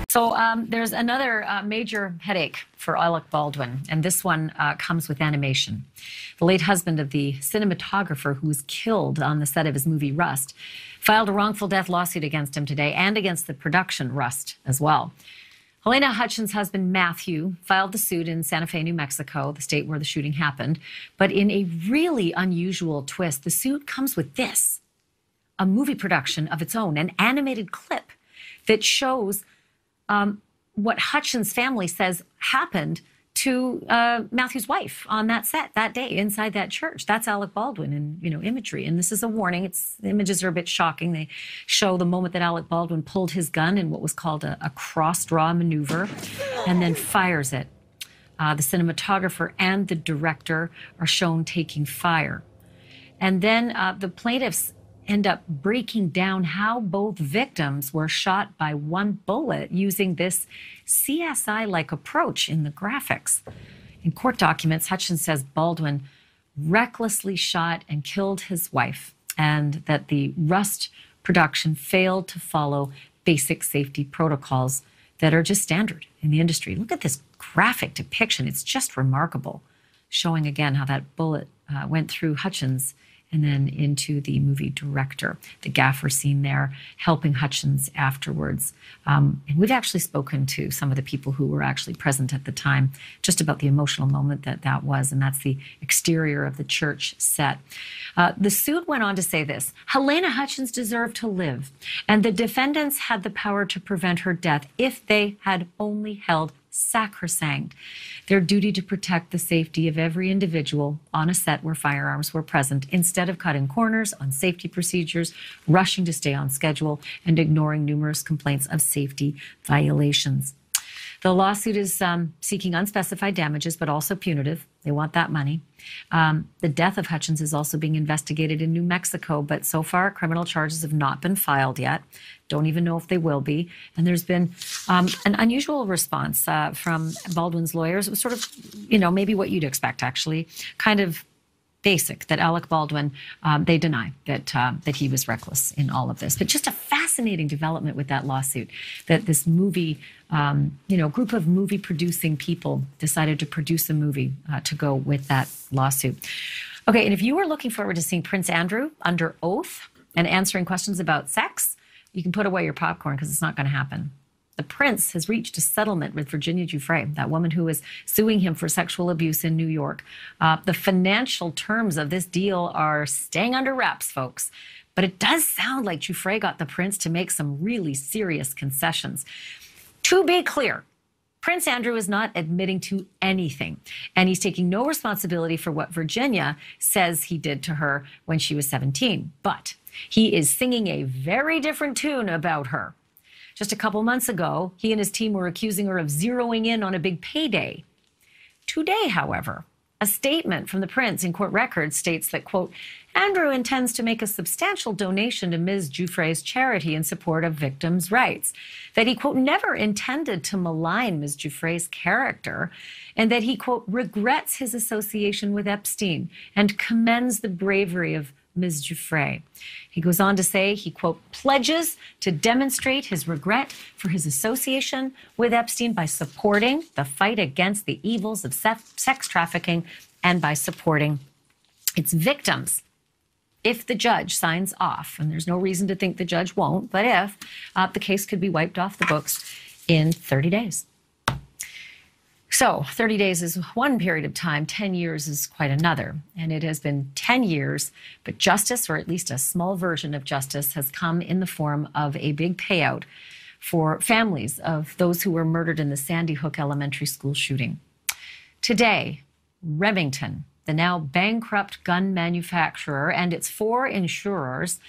So there's another major headache for Alec Baldwin, and this one comes with animation. The late husband of the cinematographer who was killed on the set of his movie Rust filed a wrongful death lawsuit against him today and against the production Rust as well. Helena Hutchins' husband, Matthew, filed the suit in Santa Fe, New Mexico, the state where the shooting happened. But in a really unusual twist, the suit comes with this, a movie production of its own, an animated clip that shows what Hutchins' family says happened to Matthew's wife on that set that day inside that church. That's Alec Baldwin in, imagery. And this is a warning. The images are a bit shocking. They show the moment that Alec Baldwin pulled his gun in what was called a cross-draw maneuver and then fires it. The cinematographer and the director are shown taking fire. And then the plaintiffs end up breaking down how both victims were shot by one bullet using this CSI-like approach in the graphics. In court documents, Hutchins says Baldwin recklessly shot and killed his wife, and that the Rust production failed to follow basic safety protocols that are just standard in the industry. Look at this graphic depiction. It's just remarkable, showing again how that bullet went through Hutchins and then into the movie director. The gaffer seen there helping Hutchins afterwards. And we've actually spoken to some of the people who were actually present at the time just about the emotional moment that was, and that's the exterior of the church set. The suit went on to say this: Helena Hutchins deserved to live, and the defendants had the power to prevent her death if they had only held sacrosanct their duty to protect the safety of every individual on a set where firearms were present, instead of cutting corners on safety procedures, rushing to stay on schedule, and ignoring numerous complaints of safety violations. The lawsuit is seeking unspecified damages, but also punitive. They want that money. The death of Hutchins is also being investigated in New Mexico, but so far criminal charges have not been filed yet. Don't even know if they will be. And there's been an unusual response from Baldwin's lawyers. It was sort of, maybe what you'd expect, actually, kind of basic, that Alec Baldwin, they deny that he was reckless in all of this. But just a fascinating development with that lawsuit, that this movie, group of movie producing people decided to produce a movie to go with that lawsuit. Okay, and if you were looking forward to seeing Prince Andrew under oath and answering questions about sex, you can put away your popcorn because it's not going to happen. The prince has reached a settlement with Virginia Giuffre, that woman who was suing him for sexual abuse in New York. The financial terms of this deal are staying under wraps, folks. But it does sound like Giuffre got the prince to make some really serious concessions. To be clear, Prince Andrew is not admitting to anything, and he's taking no responsibility for what Virginia says he did to her when she was 17. But he is singing a very different tune about her. Just a couple months ago, he and his team were accusing her of zeroing in on a big payday. Today, however, a statement from the prince in court records states that, quote, Andrew intends to make a substantial donation to Ms. Giuffre's charity in support of victims' rights, that he, quote, never intended to malign Ms. Giuffre's character, and that he, quote, regrets his association with Epstein and commends the bravery of Ms. Giuffre. He goes on to say he, quote, pledges to demonstrate his regret for his association with Epstein by supporting the fight against the evils of sex trafficking and by supporting its victims. If the judge signs off, and there's no reason to think the judge won't, but if, the case could be wiped off the books in 30 days. So 30 days is one period of time, 10 years is quite another. And it has been 10 years, but justice, or at least a small version of justice, has come in the form of a big payout for families of those who were murdered in the Sandy Hook Elementary School shooting. Today, Remington, the now bankrupt gun manufacturer, and its 4 insurers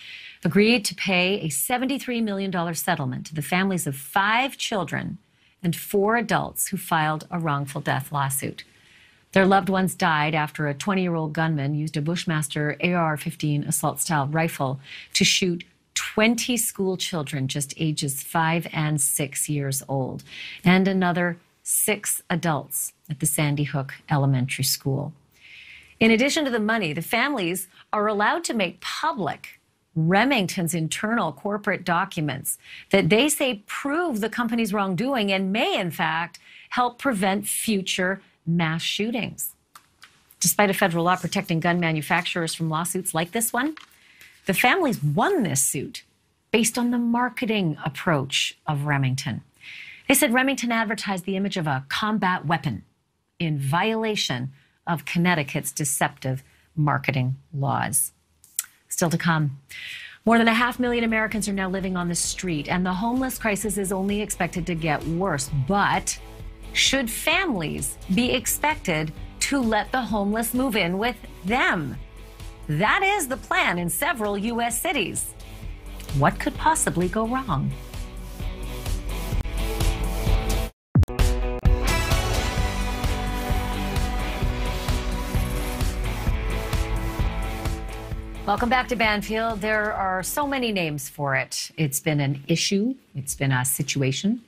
agreed to pay a $73 million settlement to the families of 5 children and 4 adults who filed a wrongful death lawsuit. Their loved ones died after a 20-year-old gunman used a Bushmaster AR-15 assault-style rifle to shoot 20 school children just ages 5 and 6 years old, and another 6 adults at the Sandy Hook Elementary School. In addition to the money, the families are allowed to make public Remington's internal corporate documents that they say prove the company's wrongdoing and may, in fact, help prevent future mass shootings. Despite a federal law protecting gun manufacturers from lawsuits like this one, the families won this suit based on the marketing approach of Remington. They said Remington advertised the image of a combat weapon in violation of Connecticut's deceptive marketing laws. Still to come. More than 500,000 Americans are now living on the street, and the homeless crisis is only expected to get worse. But should families be expected to let the homeless move in with them? That is the plan in several U.S. cities. What could possibly go wrong? Welcome back to Banfield. There are so many names for it. It's been an issue. It's been a situation,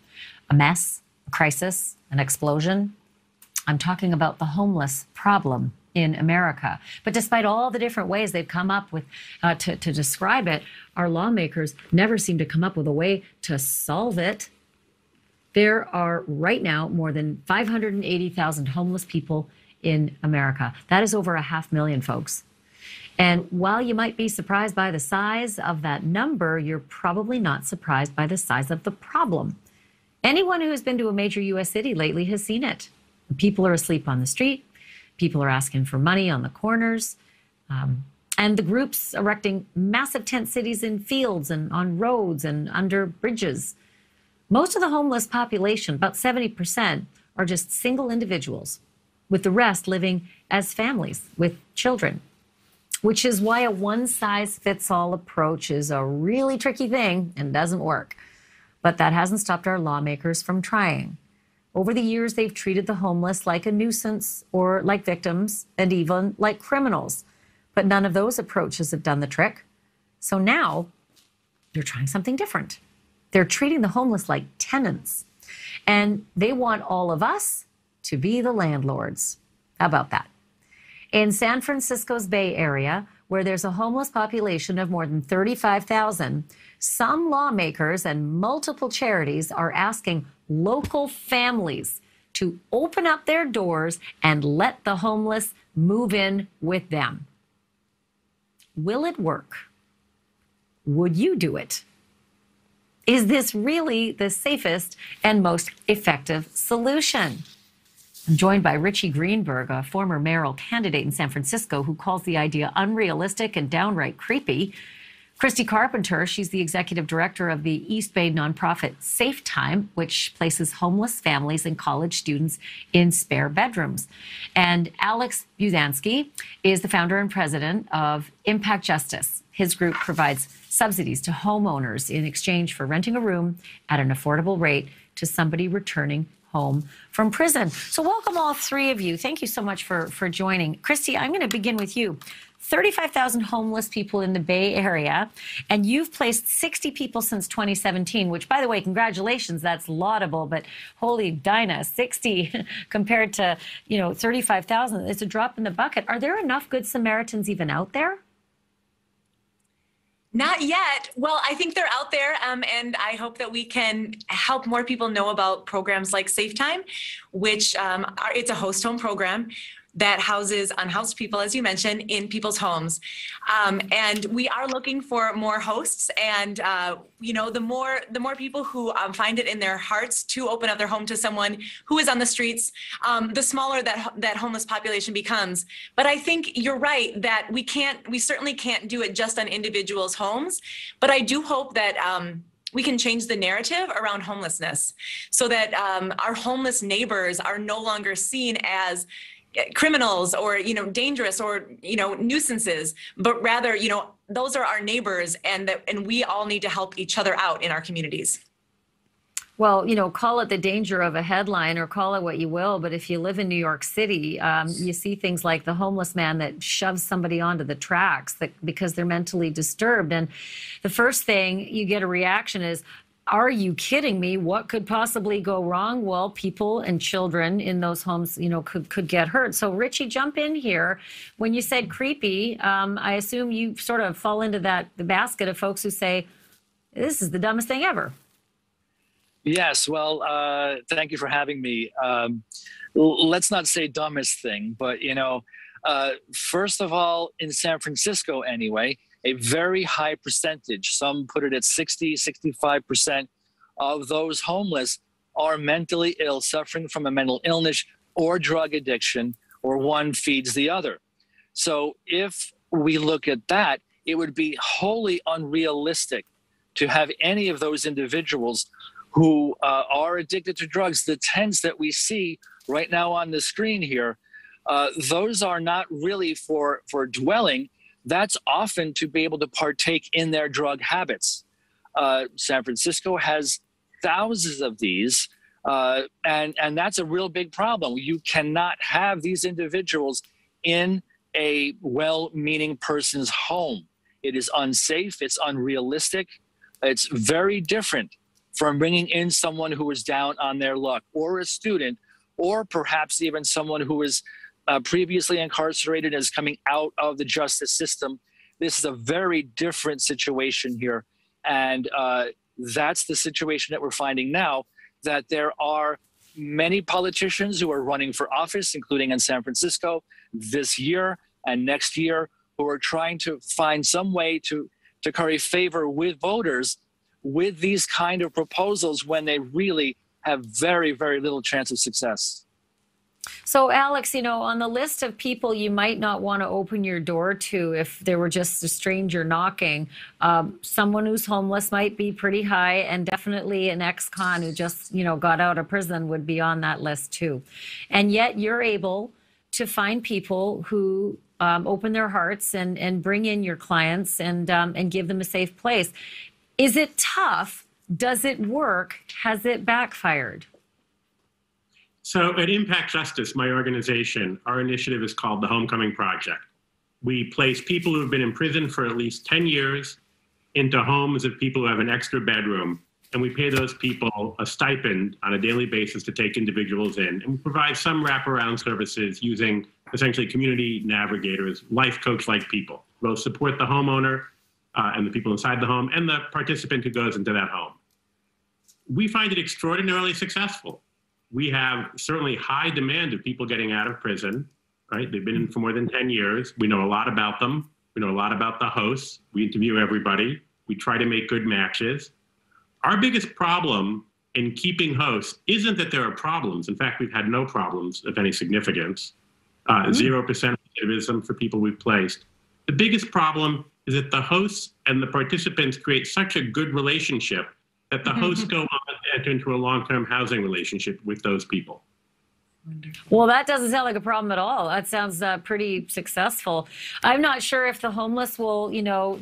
a mess, a crisis, an explosion. I'm talking about the homeless problem in America. But despite all the different ways they've come up with to describe it, our lawmakers never seem to come up with a way to solve it. There are right now more than 580,000 homeless people in America. That is over 500,000 folks. And while you might be surprised by the size of that number, you're probably not surprised by the size of the problem. Anyone who has been to a major U.S. city lately has seen it. People are asleep on the street. People are asking for money on the corners. And the groups erecting massive tent cities in fields and on roads and under bridges. Most of the homeless population, about 70%, are just single individuals, with the rest living as families with children. Which is why a one-size-fits-all approach is a really tricky thing and doesn't work. But that hasn't stopped our lawmakers from trying. Over the years, they've treated the homeless like a nuisance or like victims and even like criminals. But none of those approaches have done the trick. So now they're trying something different. They're treating the homeless like tenants. And they want all of us to be the landlords. How about that? In San Francisco's Bay Area, where there's a homeless population of more than 35,000, some lawmakers and multiple charities are asking local families to open up their doors and let the homeless move in with them. Will it work? Would you do it? Is this really the safest and most effective solution? I'm joined by Richie Greenberg, a former mayoral candidate in San Francisco who calls the idea unrealistic and downright creepy. Christi Carpenter, she's the executive director of the East Bay nonprofit Safe Time, which places homeless families and college students in spare bedrooms. And Alex Busansky is the founder and president of Impact Justice. His group provides subsidies to homeowners in exchange for renting a room at an affordable rate to somebody returning home from prison. So welcome all three of you. Thank you so much for joining. Christi, I'm going to begin with you. 35,000 homeless people in the Bay Area, and you've placed 60 people since 2017, which, by the way, congratulations, that's laudable, but holy Dinah, 60 compared to, 35,000, it's a drop in the bucket. Are there enough Good Samaritans even out there? Not yet. Well, I think they're out there, and I hope that we can help more people know about programs like Safe Time, which it's a host home program that houses unhoused people, as you mentioned, in people's homes. And we are looking for more hosts, and the more people who find it in their hearts to open up their home to someone who is on the streets, the smaller that homeless population becomes. But I think you're right that we certainly can't do it just on individuals' homes. But I do hope that we can change the narrative around homelessness so that our homeless neighbors are no longer seen as criminals or dangerous or nuisances, but rather those are our neighbors, and we all need to help each other out in our communities. Well, call it the danger of a headline or call it what you will, but if you live in New York City, you see things like the homeless man that shoves somebody onto the tracks because they're mentally disturbed, and the first thing you get a reaction is, are you kidding me? What could possibly go wrong? Well, people and children in those homes, could get hurt. So, Richie, jump in here. When you said creepy, I assume you sort of fall into the basket of folks who say, this is the dumbest thing ever. Yes. Well, thank you for having me. Let's not say dumbest thing, but, first of all, in San Francisco anyway, a very high percentage, some put it at 60, 65% of those homeless are mentally ill, suffering from a mental illness or drug addiction, or one feeds the other. So if we look at that, it would be wholly unrealistic to have any of those individuals who are addicted to drugs. The tents that we see right now on the screen here, those are not really for dwelling. That's often to be able to partake in their drug habits. San Francisco has thousands of these, and that's a real big problem. You cannot have these individuals in a well-meaning person's home. It is unsafe, it's unrealistic, it's very different from bringing in someone who is down on their luck, or a student, or perhaps even someone who is previously incarcerated and is coming out of the justice system. This is a very different situation here. And that's the situation that we're finding now, that there are many politicians who are running for office, including in San Francisco this year and next year, who are trying to find some way to curry favor with voters with these kind of proposals when they really have very, very little chance of success. So, Alex, on the list of people you might not want to open your door to if there were just a stranger knocking, someone who's homeless might be pretty high, and definitely an ex-con who just, got out of prison would be on that list too. And yet you're able to find people who open their hearts and bring in your clients and give them a safe place. Is it tough? Does it work? Has it backfired? So at Impact Justice, my organization, our initiative is called the Homecoming Project. We place people who have been in prison for at least 10 years into homes of people who have an extra bedroom, and we pay those people a stipend on a daily basis to take individuals in, and we provide some wraparound services using essentially community navigators, life coach-like people, both support the homeowner and the people inside the home and the participant who goes into that home. We find it extraordinarily successful. We have certainly high demand of people getting out of prison, right? They've been in for more than 10 years. We know a lot about them. We know a lot about the hosts. We interview everybody. We try to make good matches. Our biggest problem in keeping hosts isn't that there are problems. In fact, we've had no problems of any significance. 0% recidivism for people we've placed. The biggest problem is that the hosts and the participants create such a good relationship that the hosts go on to enter into a long-term housing relationship with those people. Well, that doesn't sound like a problem at all. That sounds pretty successful. I'm not sure if the homeless will,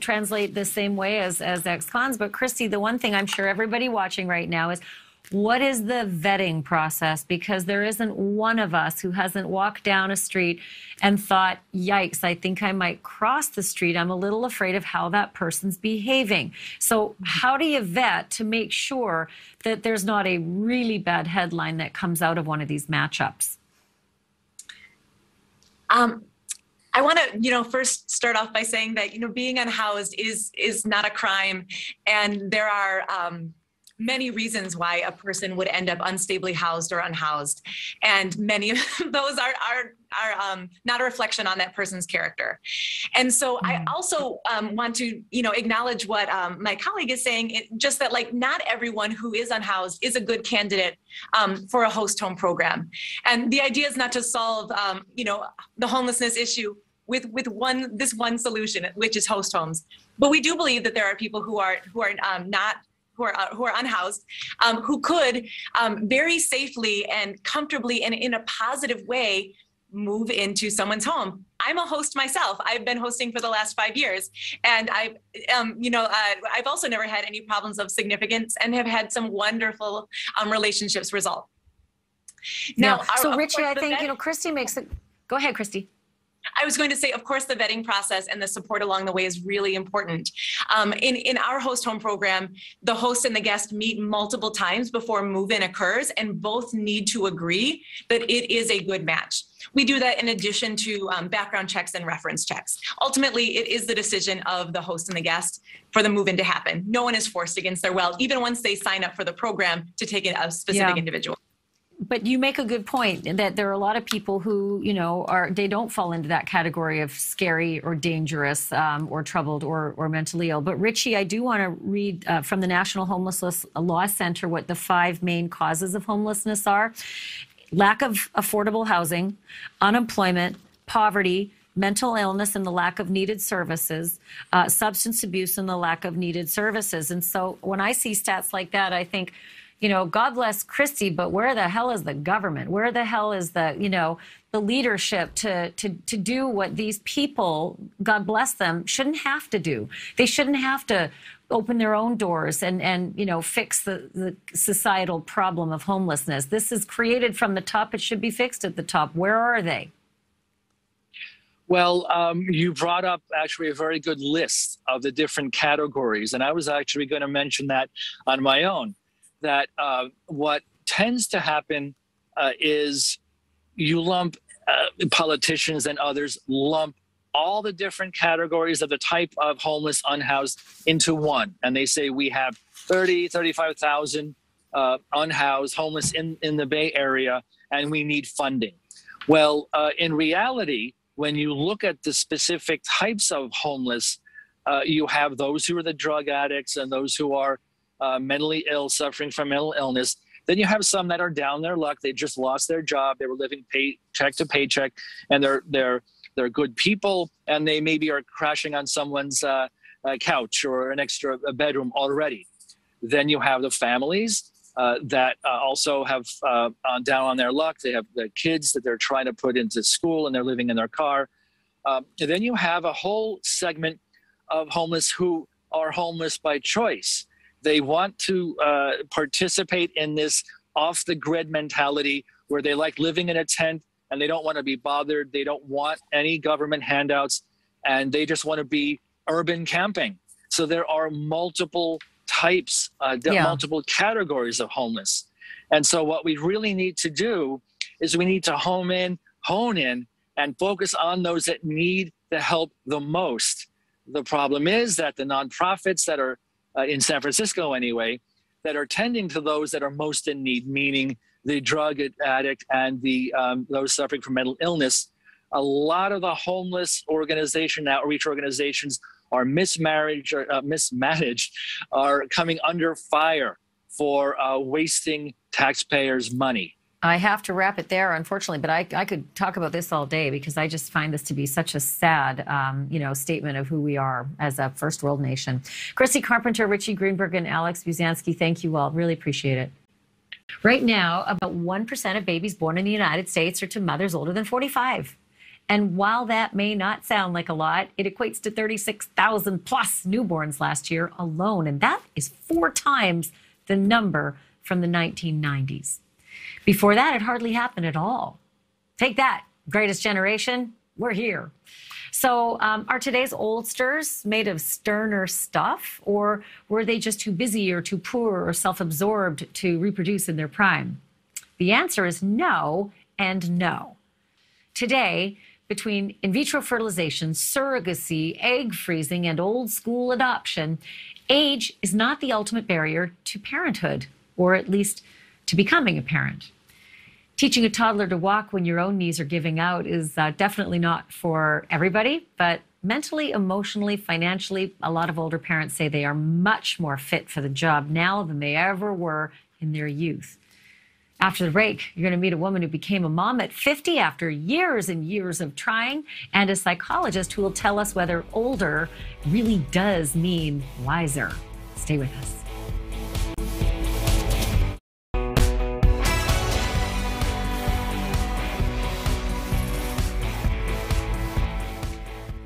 translate the same way as ex-cons, but Christi, the one thing I'm sure everybody watching right now is, what is the vetting process? Because there isn't one of us who hasn't walked down a street and thought, yikes, I think I might cross the street. I'm a little afraid of how that person's behaving. So how do you vet to make sure that there's not a really bad headline that comes out of one of these matchups? I want to, first start off by saying that, being unhoused is not a crime. And there are many reasons why a person would end up unstably housed or unhoused. And many of those are not a reflection on that person's character. And so I also want to, acknowledge what my colleague is saying, just that not everyone who is unhoused is a good candidate for a host home program. And the idea is not to solve, the homelessness issue with this one solution, which is host homes. But we do believe that there are people who are unhoused, who could very safely and comfortably and in a positive way move into someone's home. I'm a host myself. I've been hosting for the last 5 years, and I've also never had any problems of significance and have had some wonderful relationships result. Now, so Richie, I think Christi makes it. Go ahead, Christi. I was going to say, of course, the vetting process and the support along the way is really important. In our host home program, the host and the guest meet multiple times before move-in occurs, and both need to agree that it is a good match. We do that in addition to background checks and reference checks. Ultimately, it is the decision of the host and the guest for the move-in to happen. No one is forced against their will, even once they sign up for the program to take in a specific individual. But you make a good point that there are a lot of people who, they don't fall into that category of scary or dangerous or troubled or mentally ill. But Richie, I do want to read from the National Homelessness Law Center what the 5 main causes of homelessness are. Lack of affordable housing, unemployment, poverty, mental illness and the lack of needed services, substance abuse and the lack of needed services. And so when I see stats like that, I think, God bless Christi, but where the hell is the government? Where the hell is the leadership to do what these people, God bless them, shouldn't have to do? They shouldn't have to open their own doors and fix the societal problem of homelessness. This is created from the top. It should be fixed at the top. Where are they? Well, you brought up actually a very good list of the different categories. And I was actually going to mention that on my own, that what tends to happen is you lump politicians and others lump all the different categories of the type of homeless unhoused into one. And they say we have 35,000 unhoused homeless in the Bay Area, and we need funding. Well, in reality, when you look at the specific types of homeless, you have those who are the drug addicts and those who are mentally ill, suffering from mental illness. Then you have some that are down their luck. They just lost their job. They were living paycheck to paycheck, and they're good people, and they maybe are crashing on someone's couch or an extra bedroom already. Then you have the families that also have down on their luck. They have the kids that they're trying to put into school, and they're living in their car. And then you have a whole segment of homeless who are homeless by choice. They want to participate in this off-the-grid mentality where they like living in a tent and they don't want to be bothered. They don't want any government handouts, and they just want to be urban camping. So there are multiple types, multiple categories of homeless. And so what we really need to do is we need to hone in and focus on those that need the help the most. The problem is that the nonprofits that are in San Francisco anyway, that are tending to those that are most in need, meaning the drug addict and the those suffering from mental illness. A lot of the homeless outreach organizations are mismanaged, are coming under fire for wasting taxpayers' money. I have to wrap it there, unfortunately, but I could talk about this all day because I just find this to be such a sad, statement of who we are as a first world nation. Christi Carpenter, Richie Greenberg, and Alex Busansky, thank you all. Really appreciate it. Right now, about 1% of babies born in the United States are to mothers older than 45. And while that may not sound like a lot, it equates to 36,000 plus newborns last year alone. And that is 4 times the number from the 1990s. Before that, it hardly happened at all. Take that, greatest generation, we're here. So are today's oldsters made of sterner stuff, or were they just too busy or too poor or self-absorbed to reproduce in their prime? The answer is no and no. Today, between in vitro fertilization, surrogacy, egg freezing, and old school adoption, age is not the ultimate barrier to parenthood, or at least to becoming a parent. Teaching a toddler to walk when your own knees are giving out is definitely not for everybody, but mentally, emotionally, financially, a lot of older parents say they are much more fit for the job now than they ever were in their youth. After the break, you're going to meet a woman who became a mom at 50 after years and years of trying, and a psychologist who will tell us whether older really does mean wiser. Stay with us.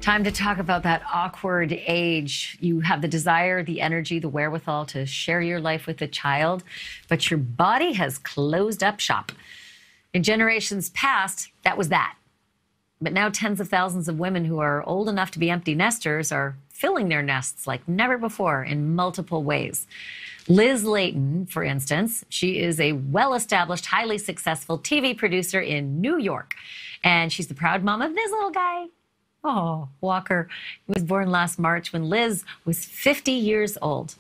Time to talk about that awkward age. You have the desire, the energy, the wherewithal to share your life with a child, but your body has closed up shop. In generations past, that was that. But now tens of thousands of women who are old enough to be empty nesters are filling their nests like never before in multiple ways. Liz Layton, for instance, she is a well-established, highly successful TV producer in New York. And she's the proud mom of this little guy. Oh, Walker. He was born last March when Liz was 50 years old.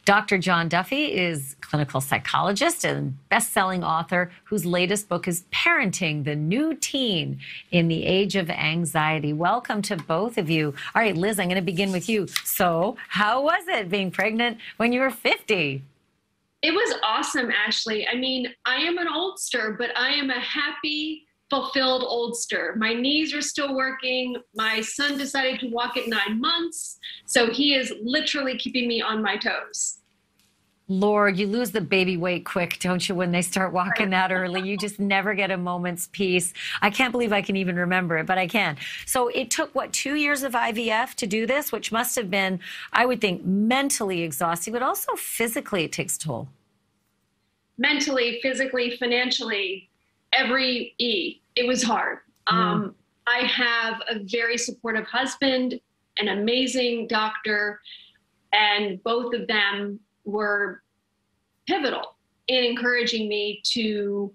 Dr. John Duffy is a clinical psychologist and best-selling author whose latest book is Parenting the New Teen in the Age of Anxiety. Welcome to both of you. All right, Liz, I'm going to begin with you. So how was it being pregnant when you were 50? It was awesome, Ashley. I mean, I am an oldster, but I am a happy, fulfilled oldster. My knees are still working. My son decided to walk at 9 months. So he is literally keeping me on my toes. Lord, you lose the baby weight quick, don't you, when they start walking that early? You just never get a moment's peace. I can't believe I can even remember it, but I can. So it took, what, 2 years of IVF to do this, which must have been, I would think, mentally exhausting, but also physically it takes a toll. Mentally, physically, financially, every E. It was hard. I have a very supportive husband, an amazing doctor, and both of them were pivotal in encouraging me to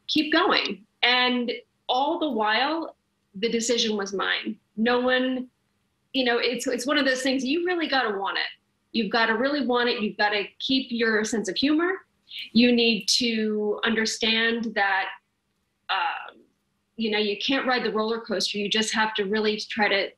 keep going. And all the while, the decision was mine. No one, it's one of those things, you really got to want it. You've got to really want it. You've got to keep your sense of humor. You need to understand that you can't ride the roller coaster. You just have to really try to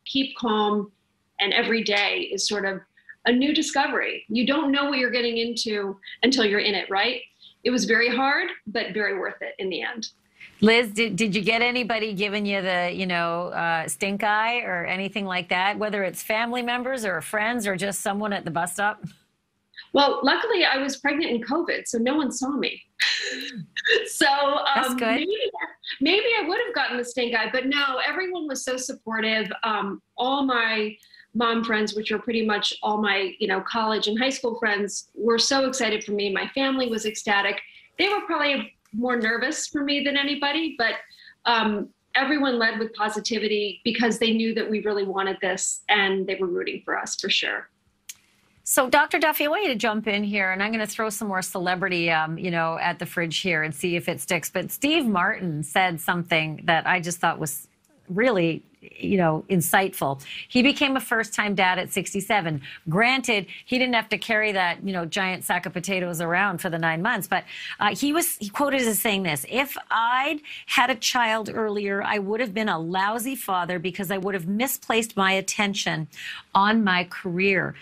keep calm. And every day is sort of a new discovery. You don't know what you're getting into until you're in it, right? It was very hard, but very worth it in the end. Liz, did you get anybody giving you the, stink eye or anything like that, whether it's family members or friends or just someone at the bus stop? Well, luckily I was pregnant in COVID, so no one saw me. So that's good. Maybe I would have gotten the stink eye, but no, everyone was so supportive. All my mom friends, which are pretty much all my, college and high school friends, were so excited for me. My family was ecstatic. They were probably more nervous for me than anybody, but everyone led with positivity because they knew that we really wanted this and they were rooting for us for sure. So, Dr. Duffy, I want you to jump in here, and I'm going to throw some more celebrity, at the fridge here and see if it sticks. But Steve Martin said something that I just thought was really, insightful. He became a first-time dad at 67. Granted, he didn't have to carry that, giant sack of potatoes around for the 9 months. But he quoted as saying this: "If I'd had a child earlier, I would have been a lousy father because I would have misplaced my attention on my career."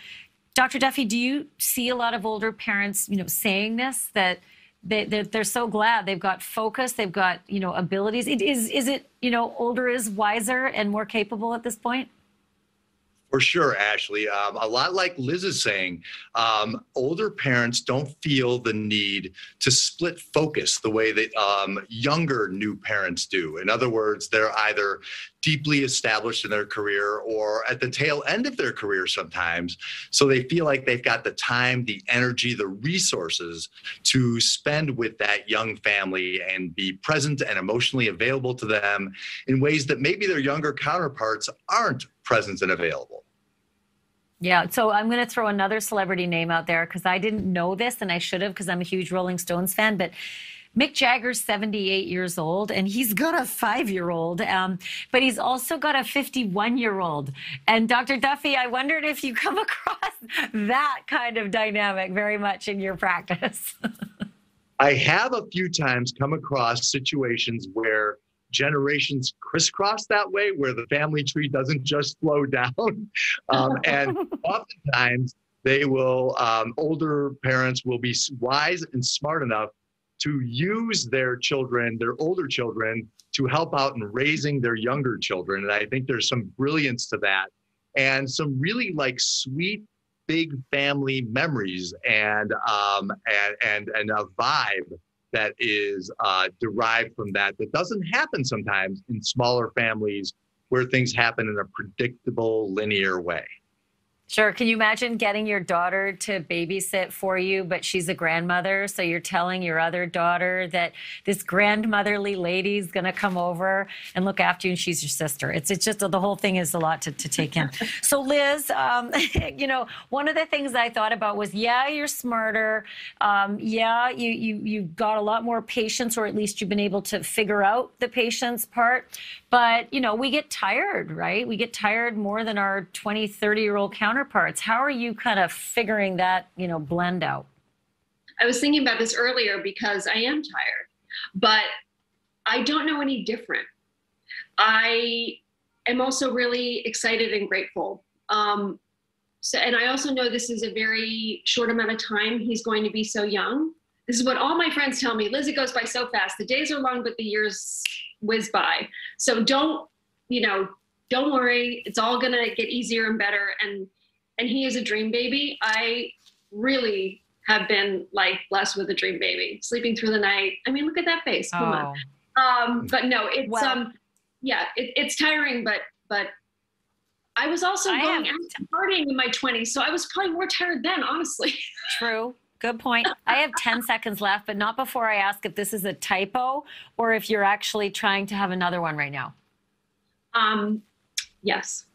Dr. Duffy, do you see a lot of older parents, saying this, that they're so glad they've got focus, they've got, abilities? Is it, older is wiser and more capable at this point? For sure, Ashley. A lot like Liz is saying, older parents don't feel the need to split focus the way that younger new parents do. In other words, they're either deeply established in their career or at the tail end of their career sometimes. So they feel like they've got the time, the energy, the resources to spend with that young family and be present and emotionally available to them in ways that maybe their younger counterparts aren't present and available. Yeah, so I'm going to throw another celebrity name out there because I didn't know this and I should have because I'm a huge Rolling Stones fan, but Mick Jagger's 78 years old, and he's got a 5-year-old, but he's also got a 51-year-old. And Dr. Duffy, I wondered if you come across that kind of dynamic very much in your practice. I have a few times come across situations where generations crisscross that way, where the family tree doesn't just slow down. And oftentimes they will, older parents will be wise and smart enough to use their children, their older children, to help out in raising their younger children. And I think there's some brilliance to that and some really sweet, big family memories and a vibe that is derived from that doesn't happen sometimes in smaller families where things happen in a predictable, linear way. Sure. Can you imagine getting your daughter to babysit for you, but she's a grandmother? So you're telling your other daughter that this grandmotherly lady's going to come over and look after you, and she's your sister. It's just the whole thing is a lot to take in. So Liz, you know, one of the things I thought about was, yeah, you're smarter. Yeah, you got a lot more patience, or at least you've been able to figure out the patience part. But, you know, we get tired, right? We get tired more than our 20, 30-year-old counterparts. How are you kind of figuring that, you know, blend out? I was thinking about this earlier because I am tired, but I don't know any different. I am also really excited and grateful. And I also know this is a very short amount of time. He's going to be so young. This is what all my friends tell me. Liz, it goes by so fast. The days are long, but the years whiz by. So don't worry. It's all going to get easier and better. And he is a dream baby. I really have been like blessed with a dream baby, sleeping through the night. I mean, look at that face. Come on. But no, it's, it's tiring, but I was also going out to partying in my 20s. So I was probably more tired then, honestly. True. Good point. I have 10 seconds left, but not before I ask if this is a typo or if you're actually trying to have another one right now. Yes.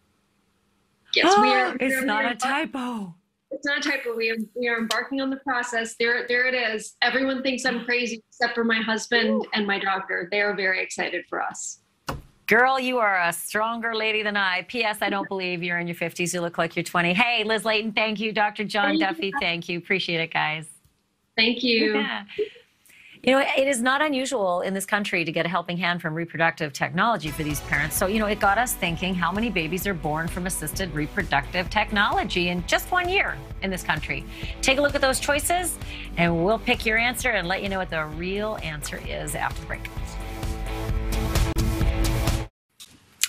Yes, we are. It's not a typo. It's not a typo. We are embarking on the process. There it is. Everyone thinks I'm crazy except for my husband and my doctor. They are very excited for us. Girl, you are a stronger lady than I. P.S. I don't believe you're in your 50s. You look like you're 20. Hey, Liz Layton, thank you. Dr. John Duffy, thank you. Appreciate it, guys. Thank you. Yeah. You know, it is not unusual in this country to get a helping hand from reproductive technology for these parents. So, you know, it got us thinking, how many babies are born from assisted reproductive technology in just 1 year in this country? Take a look at those choices, and we'll pick your answer and let you know what the real answer is after the break.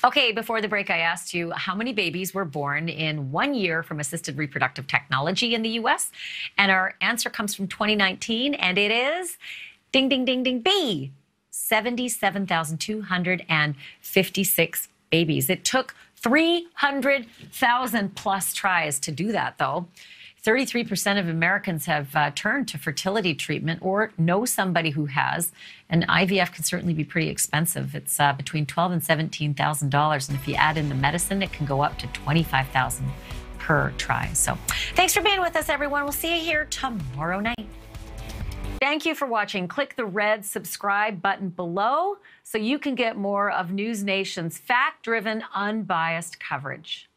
Okay, before the break, I asked you how many babies were born in 1 year from assisted reproductive technology in the U.S., and our answer comes from 2019, and it is, ding, ding, ding, ding, B, 77,256 babies. It took 300,000 plus tries to do that, though. 33% of Americans have turned to fertility treatment or know somebody who has. And IVF can certainly be pretty expensive. It's between $12,000 and $17,000. And if you add in the medicine, it can go up to $25,000 per try. So thanks for being with us, everyone. We'll see you here tomorrow night. Thank you for watching. Click the red subscribe button below so you can get more of News Nation's fact-driven, unbiased coverage.